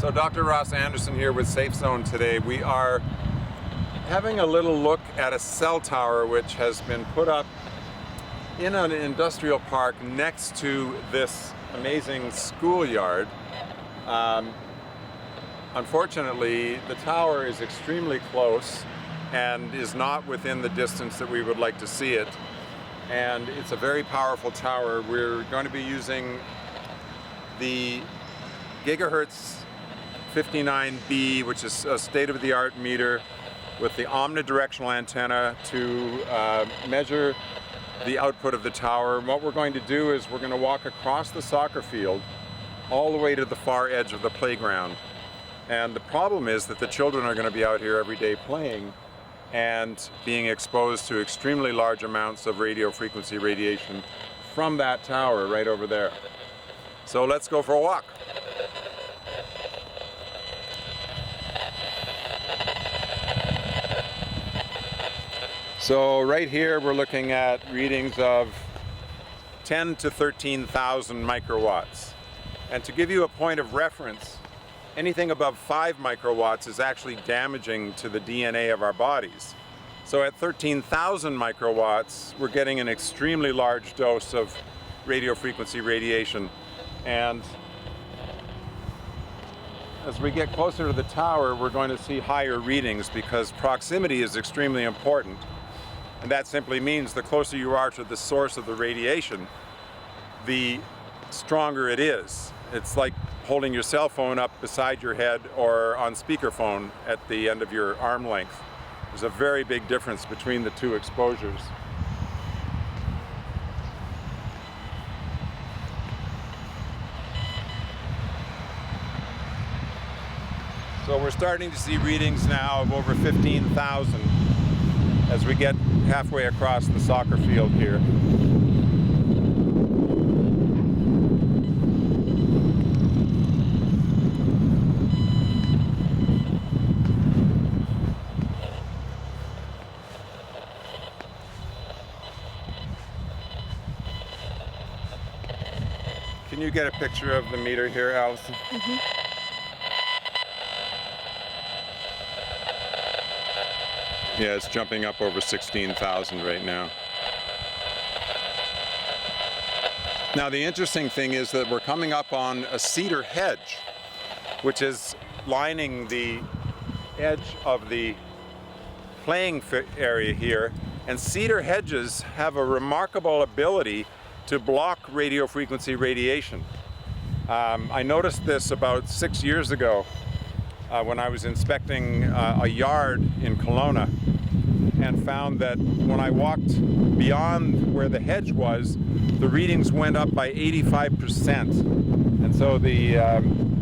So Dr. Ross Anderson here with Safe Zone today. We are having a little look at a cell tower which has been put up in an industrial park next to this amazing schoolyard. Unfortunately, the tower is extremely close and is not within the distance that we would like to see it. And it's a very powerful tower. We're going to be using the gigahertz 59B, which is a state-of-the-art meter with the omnidirectional antenna to measure the output of the tower. And what we're going to do is we're going to walk across the soccer field all the way to the far edge of the playground. And the problem is that the children are going to be out here every day playing and being exposed to extremely large amounts of radio frequency radiation from that tower right over there. So let's go for a walk. So right here we're looking at readings of 10 to 13,000 microwatts. And to give you a point of reference, anything above 5 microwatts is actually damaging to the DNA of our bodies. So at 13,000 microwatts, we're getting an extremely large dose of radio frequency radiation. And as we get closer to the tower, we're going to see higher readings because proximity is extremely important. And that simply means the closer you are to the source of the radiation, the stronger it is. It's like holding your cell phone up beside your head or on speakerphone at the end of your arm length. There's a very big difference between the two exposures. So we're starting to see readings now of over 15,000 as we get halfway across the soccer field here. Can you get a picture of the meter here, Allison? Mm-hmm. Yeah, it's jumping up over 16,000 right now. Now the interesting thing is that we're coming up on a cedar hedge, which is lining the edge of the playing area here. And cedar hedges have a remarkable ability to block radio frequency radiation. I noticed this about 6 years ago when I was inspecting a yard in Kelowna, and found that when I walked beyond where the hedge was, the readings went up by 85%. And so the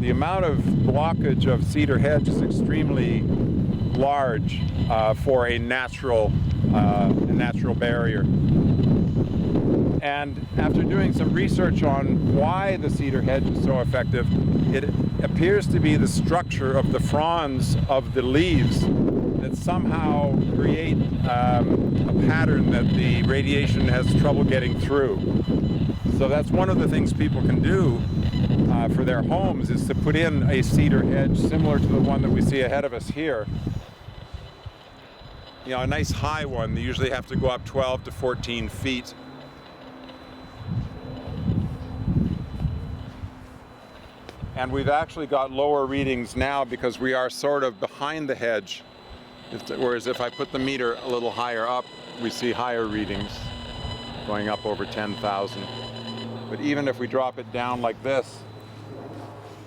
amount of blockage of cedar hedge is extremely large for a natural barrier. And after doing some research on why the cedar hedge is so effective, it appears to be the structure of the fronds of the leaves that somehow create a pattern that the radiation has trouble getting through. So that's one of the things people can do for their homes, is to put in a cedar hedge similar to the one that we see ahead of us here. You know, a nice high one. They usually have to go up 12 to 14 feet. And we've actually got lower readings now because we are sort of behind the hedge. Whereas if I put the meter a little higher up, we see higher readings going up over 10,000. But even if we drop it down like this,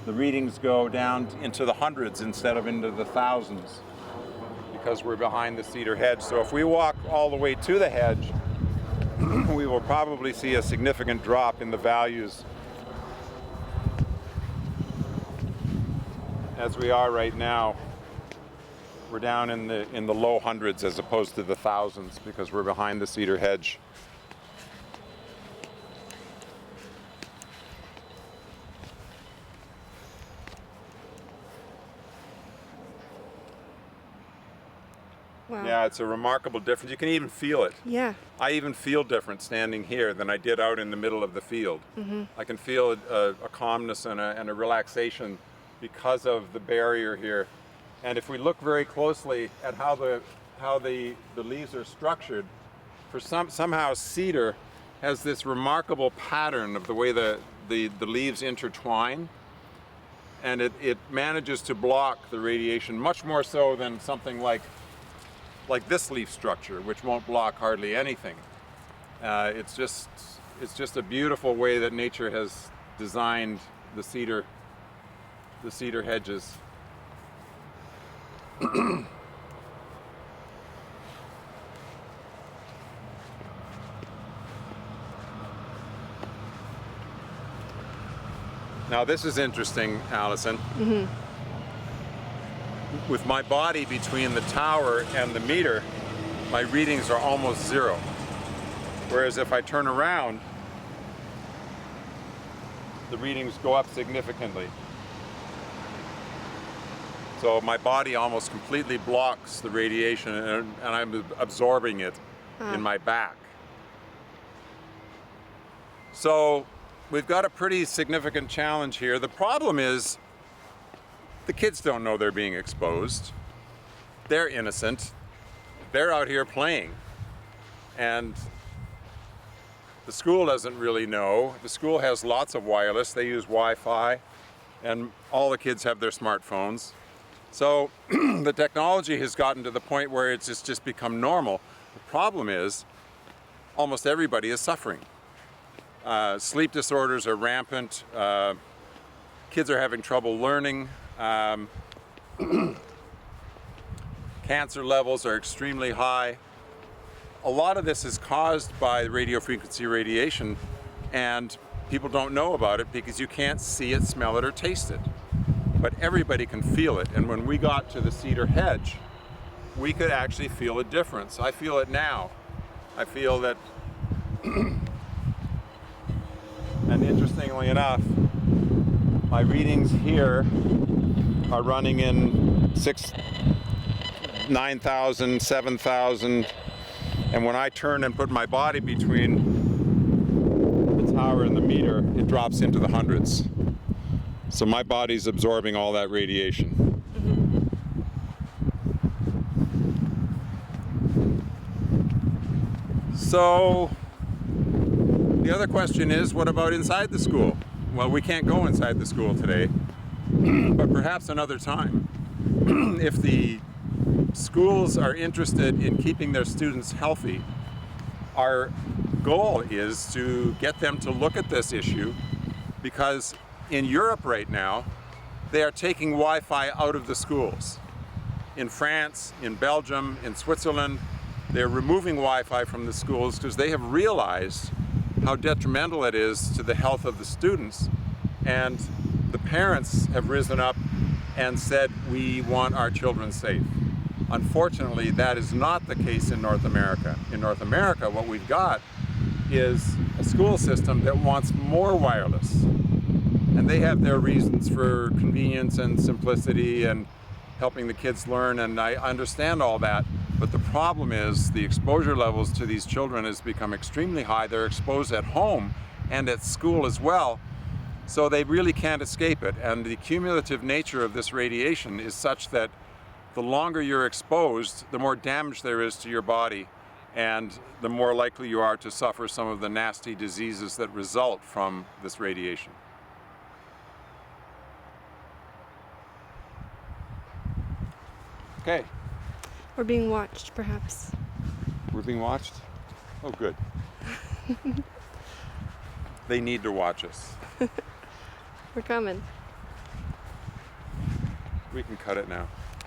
the readings go down into the hundreds instead of into the thousands because we're behind the cedar hedge. So if we walk all the way to the hedge, we will probably see a significant drop in the values as we are right now. We're down in the low hundreds as opposed to the thousands because we're behind the cedar hedge. Wow. Yeah, it's a remarkable difference. You can even feel it. Yeah. I even feel different standing here than I did out in the middle of the field. Mm-hmm. I can feel a calmness and a relaxation because of the barrier here. And if we look very closely at how the leaves are structured, somehow cedar has this remarkable pattern of the way the leaves intertwine, and it manages to block the radiation much more so than something like this leaf structure, which won't block hardly anything. It's just a beautiful way that nature has designed the cedar hedges. Now this is interesting, Allison. Mm-hmm. With my body between the tower and the meter, my readings are almost zero. Whereas if I turn around, the readings go up significantly. So my body almost completely blocks the radiation, and I'm absorbing it in my back. So we've got a pretty significant challenge here. The problem is the kids don't know they're being exposed. They're innocent. They're out here playing. And the school doesn't really know. The school has lots of wireless. They use Wi-Fi, and all the kids have their smartphones. So the technology has gotten to the point where it's just become normal. The problem is almost everybody is suffering. Sleep disorders are rampant. Kids are having trouble learning. Cancer levels are extremely high. A lot of this is caused by radio frequency radiation, and people don't know about it because you can't see it, smell it, or taste it. But everybody can feel it, and when we got to the cedar hedge, we could actually feel a difference. I feel it now. I feel that, and interestingly enough, my readings here are running in 9,000, 7,000, and when I turn and put my body between the tower and the meter, it drops into the hundreds. So my body's absorbing all that radiation. So the other question is, what about inside the school? Well, we can't go inside the school today, but perhaps another time. If the schools are interested in keeping their students healthy, our goal is to get them to look at this issue, because in Europe right now, they are taking Wi-Fi out of the schools. In France, in Belgium, in Switzerland, they're removing Wi-Fi from the schools because they have realized how detrimental it is to the health of the students. And the parents have risen up and said, we want our children safe. Unfortunately, that is not the case in North America. In North America, what we've got is a school system that wants more wireless. And they have their reasons for convenience and simplicity and helping the kids learn, and I understand all that. But the problem is the exposure levels to these children has become extremely high. They're exposed at home and at school as well, so they really can't escape it. And the cumulative nature of this radiation is such that the longer you're exposed, the more damage there is to your body, and the more likely you are to suffer some of the nasty diseases that result from this radiation. Okay. We're being watched, perhaps. We're being watched? Oh, good. They need to watch us. We're coming. We can cut it now.